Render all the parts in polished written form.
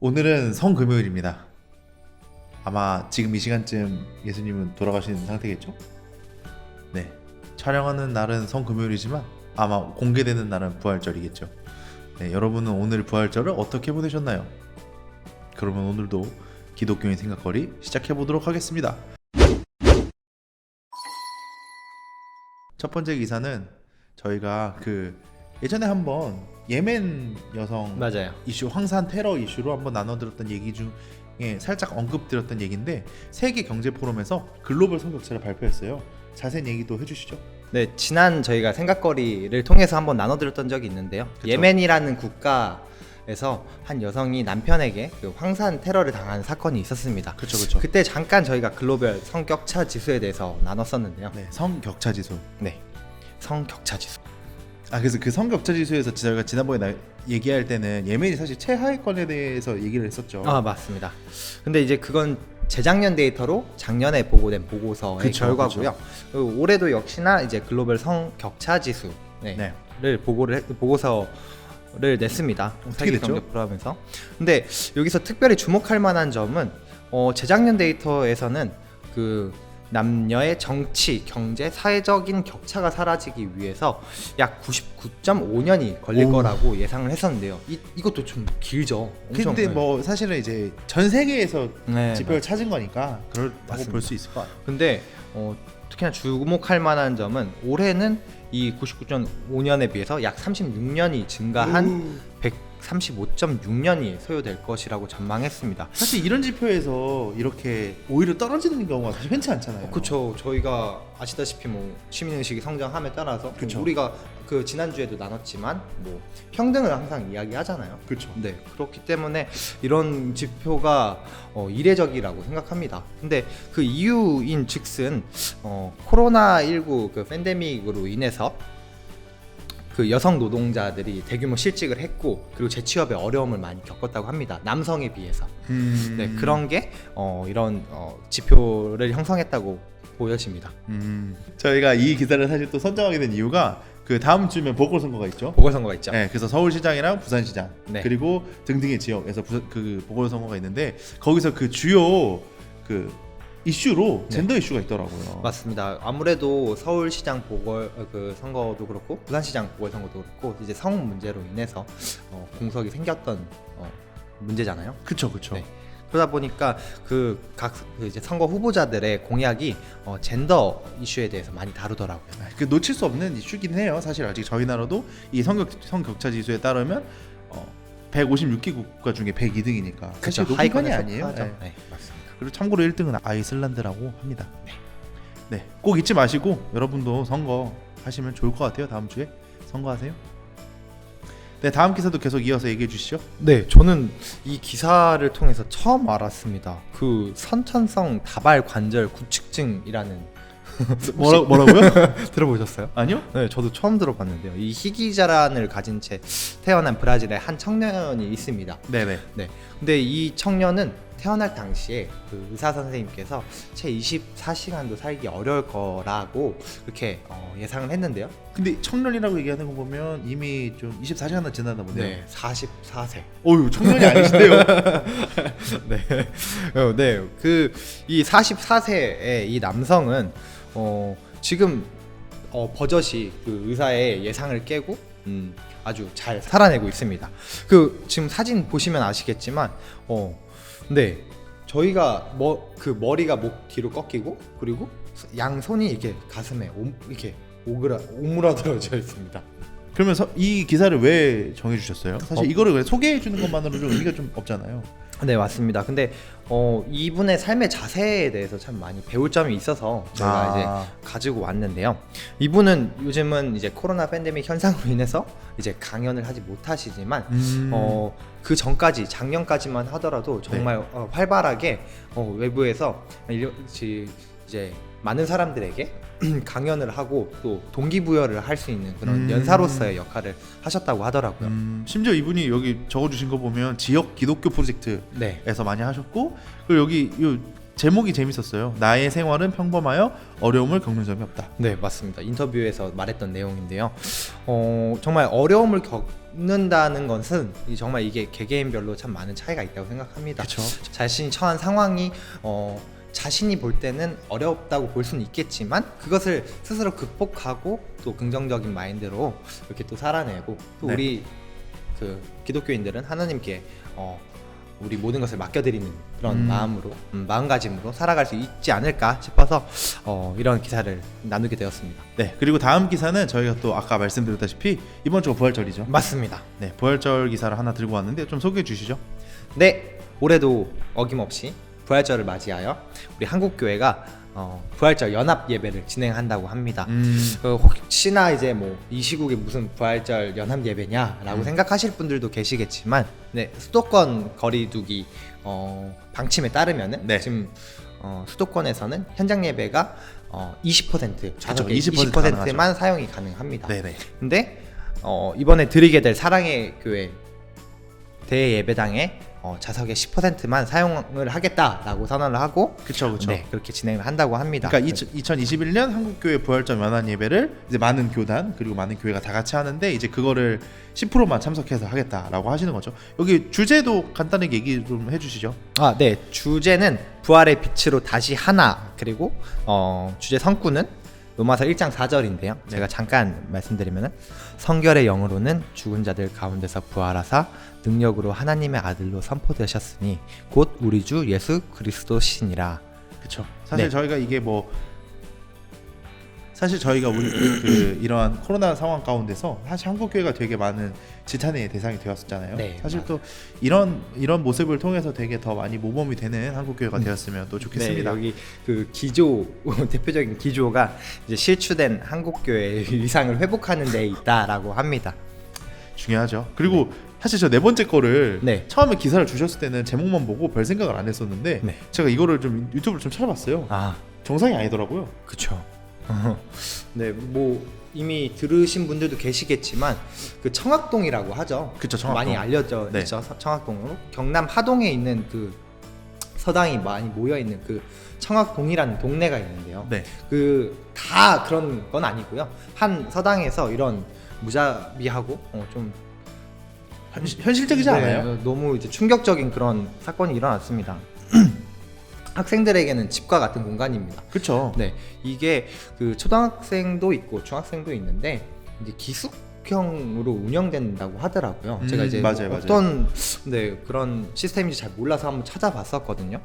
오늘은 성금요일입니다. 아마 지금 이 시간쯤 예수님은 돌아가신 상태겠죠? 네. 촬영하는 날은 성금요일이지만 아마 공개되는 날은 부활절이겠죠. 네, 여러분은 오늘 부활절을 어떻게 보내셨나요? 그러면 오늘도 기독교인 생각거리 시작해 보도록 하겠습니다. 첫 번째 기사는 저희가 예전에 한번 예멘 여성 맞아요. 이슈, 황산 테러 이슈로 한번 나눠드렸던 얘기 중에 살짝 언급드렸던 얘기인데, 세계 경제 포럼에서 글로벌 성격차를 발표했어요. 자세한 얘기도 해주시죠. 네, 지난 저희가 생각거리를 통해서 한번 나눠드렸던 적이 있는데요. 그쵸. 예멘이라는 국가에서 한 여성이 남편에게 그 황산 테러를 당한 사건이 있었습니다. 그렇죠. 그때 잠깐 저희가 글로벌 성격차 지수에 대해서 나눴었는데요. 네, 성격차 지수. 네, 성격차 지수. 그래서 그 성격차 지수에서 저희가 지난번에 얘기할 때는 예멘이 사실 최하위권에 대해서 얘기를 했었죠. 맞습니다. 근데 이제 그건 재작년 데이터로 작년에 보고된 보고서의 그쵸, 결과고요. 그리고 올해도 역시나 이제 글로벌 성격차 지수 네. 를 보고서를 냈습니다. 어떻게 됐죠? 경제 포럼에서. 근데 여기서 특별히 주목할 만한 점은 재작년 데이터에서는 그 남녀의 정치, 경제, 사회적인 격차가 사라지기 위해서 약 99.5년이 걸릴 오. 거라고 예상을 했었는데요. 이것도 좀 길죠. 엄청. 근데 뭐 사실은 이제 전 세계에서 네, 지표를 찾은 거니까 그렇다고 맞습니다. 볼 수 있을 것 같아요. 근데 특히나 주목할 만한 점은 올해는 이 99.5년에 비해서 약 36년이 증가한 135.6년이 소요될 것이라고 전망했습니다. 사실 이런 지표에서 이렇게 오히려 떨어지는 경우가 사실 흔치 않잖아요. 그렇죠. 저희가 아시다시피 뭐 시민의식이 성장함에 따라서 그쵸. 우리가 그 지난주에도 나눴지만 뭐 평등을 항상 이야기하잖아요. 그렇죠. 네, 그렇기 때문에 이런 지표가 이례적이라고 생각합니다. 근데 그 이유인 즉슨 코로나19 그 팬데믹으로 인해서 그 여성 노동자들이 대규모 실직을 했고, 그리고 재취업에 어려움을 많이 겪었다고 합니다. 남성에 비해서. 네, 그런 게 이런 지표를 형성했다고 보여집니다. 저희가 이 기사를 사실 또 선정하게 된 이유가 그 다음 주면 보궐선거가 있죠. 보궐선거가 있죠. 네, 그래서 서울시장이랑 부산시장 네. 그리고 등등의 지역에서 그 보궐선거가 있는데, 거기서 그 주요 그 이슈로 네. 젠더 이슈가 있더라고요. 맞습니다. 아무래도 서울시장 보궐 그 선거도 그렇고 부산시장 보궐선거도 그렇고 이제 성 문제로 인해서 공석이 생겼던 문제잖아요. 그쵸. 네. 그러다 보니까 각 이제 선거 후보자들의 공약이 젠더 이슈에 대해서 많이 다루더라고요. 그 놓칠 수 없는 이슈긴 해요. 사실 아직 저희 나라도 이 성격차 지수에 따르면 156개 국가 중에 102등이니까 사실 높은 편이 아니에요. 네. 네, 맞습니다. 그리고 참고로 1등은 아이슬란드라고 합니다. 네, 꼭 잊지 마시고 여러분도 선거 하시면 좋을 것 같아요. 다음 주에 선거하세요. 네, 다음 기사도 계속 이어서 얘기해 주시죠. 네, 저는 이 기사를 통해서 처음 알았습니다. 그 선천성 다발 관절 구축증이라는 뭐라고요? 들어보셨어요? 아니요? 네, 저도 처음 들어봤는데요. 이 희귀질환을 가진 채 태어난 브라질의 한 청년이 있습니다. 네네. 네, 근데 이 청년은 태어날 당시에 그 의사 선생님께서 채 24시간도 살기 어려울 거라고 그렇게 예상을 했는데요. 근데 청년이라고 얘기하는 거 보면 이미 좀 24시간은 지났나 보네요. 네, 44세. 어유 청년이 아니신데요. 네, 네, 그 이 44세의 이 남성은 지금 버젓이 그 의사의 예상을 깨고 아주 잘 살아내고 있습니다. 그 지금 사진 보시면 아시겠지만, 네, 저희가 그 머리가 목 뒤로 꺾이고 그리고 양 손이 이렇게 가슴에 이렇게 오므라들어져 있습니다. 그러면 이 기사를 왜 정해 주셨어요? 사실 이거를 그냥 소개해 주는 것만으로 좀 의미가 좀 없잖아요. 네, 맞습니다. 근데 이분의 삶의 자세에 대해서 참 많이 배울 점이 있어서 저희가 이제 가지고 왔는데요. 이분은 요즘은 이제 코로나 팬데믹 현상으로 인해서 이제 강연을 하지 못하시지만 그 전까지 작년까지만 하더라도 정말 활발하게 외부에서 이제 많은 사람들에게 강연을 하고 또 동기부여를 할 수 있는 그런 연사로서의 역할을 하셨다고 하더라고요. 심지어 이분이 여기 적어주신 거 보면 지역 기독교 프로젝트에서 네, 많이 하셨고, 그리고 여기 요 제목이 재밌었어요. 나의 생활은 평범하여 어려움을 겪는 점이 없다. 네, 맞습니다. 인터뷰에서 말했던 내용인데요. 정말 어려움을 겪는다는 것은 정말 이게 개개인별로 참 많은 차이가 있다고 생각합니다. 그쵸. 자신이 처한 상황이 자신이 볼 때는 어렵다고 볼 수는 있겠지만 그것을 스스로 극복하고 또 긍정적인 마인드로 이렇게 또 살아내고 또 네. 우리 그 기독교인들은 하나님께 우리 모든 것을 맡겨드리는 그런 마음으로 마음가짐으로 살아갈 수 있지 않을까 싶어서 이런 기사를 나누게 되었습니다. 네, 그리고 다음 기사는 저희가 또 아까 말씀드렸다시피 이번 주가 부활절이죠. 맞습니다. 네, 부활절 기사를 하나 들고 왔는데 좀 소개해 주시죠. 네, 올해도 어김없이 부활절을 맞이하여 우리 한국교회가 부활절 연합 예배를 진행한다고 합니다. 혹시나 이제 뭐 이 시국에 무슨 부활절 연합 예배냐라고 생각하실 분들도 계시겠지만, 네, 수도권 거리두기 방침에 따르면은 네. 지금 수도권에서는 현장 예배가 20% 좌석의 20% 20%만 사용이 가능합니다. 네네. 근데 이번에 드리게 될 사랑의 교회 대예배당에 좌석의 10%만 사용을 하겠다라고 선언을 하고, 그쵸. 네, 그렇게 진행을 한다고 합니다. 그러니까 2021년 한국교회 부활절 연합 예배를 이제 많은 교단 그리고 많은 교회가 다 같이 하는데 이제 그거를 10%만 참석해서 하겠다라고 하시는 거죠. 여기 주제도 간단하게 얘기 좀 해주시죠. 네, 주제는 부활의 빛으로 다시 하나, 그리고 주제 성구는 로마서 1장 4절인데요. 제가 잠깐 말씀드리면은 성결의 영으로는 죽은 자들 가운데서 부활하사 능력으로 하나님의 아들로 선포되셨으니 곧 우리 주 예수 그리스도시니라. 그쵸. 사실 네. 저희가 이게 뭐 사실 저희가 우리 이러한 코로나 상황 가운데서 사실 한국교회가 되게 많은 지탄의 대상이 되었었잖아요. 네, 사실 맞아요. 또 이런 모습을 통해서 되게 더 많이 모범이 되는 한국교회가 되었으면 또 좋겠습니다. 네, 여기 그 기조 대표적인 기조가 이제 실추된 한국교회의 위상을 회복하는 데 있다라고 합니다. 중요하죠. 그리고 사실 저 네 번째 거를 네. 처음에 기사를 주셨을 때는 제목만 보고 별 생각을 안 했었는데 네. 제가 이거를 좀 유튜브를 좀 찾아봤어요. 정상이 아니더라고요. 그쵸. 네, 뭐 이미 들으신 분들도 계시겠지만 그 청학동이라고 하죠. 그쵸, 청학동. 많이 알려져 네. 있죠. 청학동으로 경남 하동에 있는 그 서당이 많이 모여 있는 그 청학동이라는 동네가 있는데요. 네. 그 다 그런 건 아니고요. 한 서당에서 이런 무자비하고 좀 현실적이지 네, 않아요? 너무 이제 충격적인 그런 사건이 일어났습니다. 학생들에게는 집과 같은 공간입니다. 그쵸. 네, 이게 그 초등학생도 있고 중학생도 있는데 이제 기숙형으로 운영된다고 하더라고요. 제가 이제 맞아요, 맞아요. 어떤 네, 그런 시스템인지 잘 몰라서 한번 찾아봤었거든요.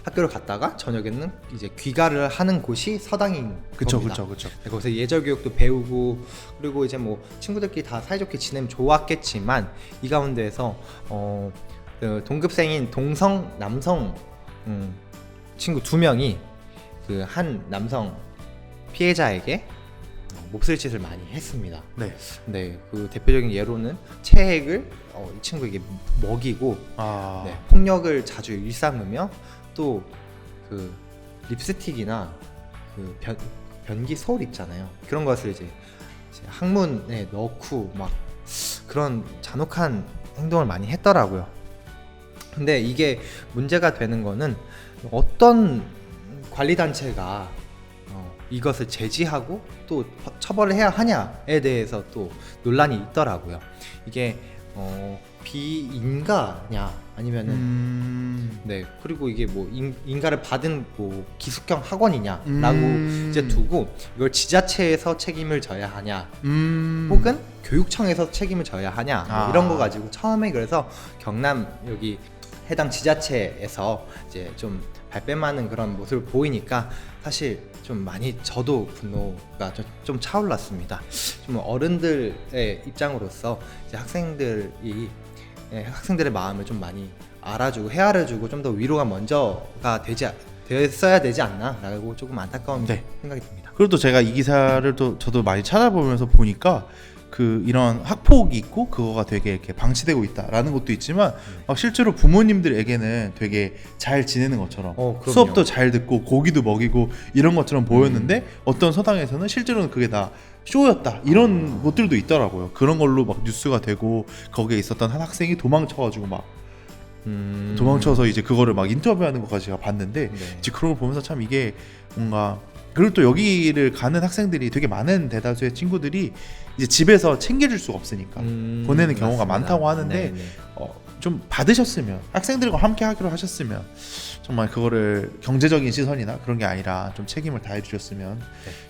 학교를 갔다가 저녁에는 이제 귀가를 하는 곳이 서당인 그쵸. 겁니다. 그쵸. 네, 거기서 예절 교육도 배우고 그리고 이제 뭐 친구들끼리 다 사이좋게 지내면 좋았겠지만 이 가운데에서 그 동급생인 동성 남성 친구 2명이 그 한 남성 피해자에게 몹쓸 짓을 많이 했습니다. 네. 네, 그 대표적인 예로는 체액을 이 친구에게 먹이고 네, 폭력을 자주 일삼으며 또 그 립스틱이나 그 변기 솔 있잖아요. 그런 것을 이제 항문에 넣고 막 그런 잔혹한 행동을 많이 했더라고요. 근데 이게 문제가 되는 거는 어떤 관리단체가 이것을 제지하고 또 처벌을 해야 하냐에 대해서 또 논란이 있더라고요. 이게 비인가냐 아니면은 네, 그리고 이게 뭐 인가를 받은 뭐 기숙형 학원이냐라고 이제 두고 이걸 지자체에서 책임을 져야 하냐 혹은 교육청에서 책임을 져야 하냐 뭐 이런 거 가지고 처음에 그래서 경남 여기 해당 지자체에서 이제 좀 발뺌하는 그런 모습을 보이니까 사실 좀 많이 저도 분노가 좀 차올랐습니다. 좀 어른들의 입장으로서 이제 학생들의 마음을 좀 많이 알아주고 헤아려주고 좀 더 위로가 먼저가 됐어야 되지 않나라고 조금 안타까운 생각이 듭니다. 그리고 또 제가 이 기사를 또 저도 많이 찾아보면서 보니까 그 이런 학폭이 있고 그거가 되게 이렇게 방치되고 있다라는 것도 있지만 막 실제로 부모님들에게는 되게 잘 지내는 것처럼 그럼요. 수업도 잘 듣고 고기도 먹이고 이런 것처럼 보였는데 어떤 서당에서는 실제로는 그게 다 쇼였다 이런 것들도 있더라고요. 그런 걸로 막 뉴스가 되고 거기에 있었던 한 학생이 도망쳐가지고 막 도망쳐서 이제 그거를 막 인터뷰하는 것까지 제가 봤는데 네. 이제 그런 걸 보면서 참 이게 뭔가 그리고 또 여기를 가는 학생들이 되게 많은 대다수의 친구들이 이제 집에서 챙겨줄 수가 없으니까 보내는 경우가 맞습니다. 많다고 하는데 네, 네. 좀 받으셨으면 학생들과 함께 하기로 하셨으면 정말 그거를 경제적인 시선이나 그런 게 아니라 좀 책임을 다해 주셨으면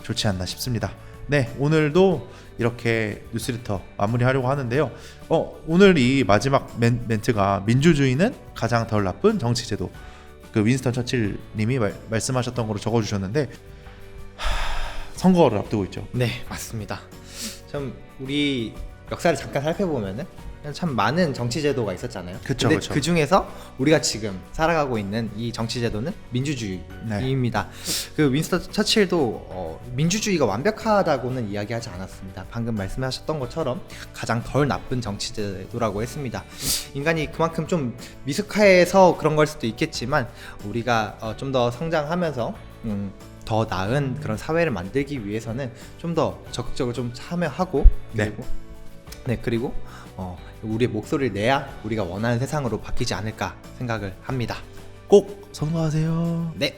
좋지 않나 싶습니다. 네, 오늘도 이렇게 뉴스레터 마무리하려고 하는데요. 오늘 이 마지막 멘트가 민주주의는 가장 덜 나쁜 정치제도. 그 윈스턴 처칠 님이 말씀하셨던 거로 적어 주셨는데 선거를 앞두고 있죠. 네, 맞습니다. 참 우리 역사를 잠깐 살펴보면은 참 많은 정치 제도가 있었잖아요. 그쵸, 근데 그쵸. 그 중에서 우리가 지금 살아가고 있는 이 정치 제도는 민주주의입니다. 그 윈스턴 처칠도 민주주의가 완벽하다고는 이야기하지 않았습니다. 방금 말씀하셨던 것처럼 가장 덜 나쁜 정치 제도라고 했습니다. 인간이 그만큼 좀 미숙해서 그런 걸 수도 있겠지만 우리가 좀 더 성장하면서 더 나은 그런 사회를 만들기 위해서는 좀 더 적극적으로 좀 참여하고 그리고 우리의 목소리를 내야 우리가 원하는 세상으로 바뀌지 않을까 생각을 합니다. 꼭 선거하세요. 네.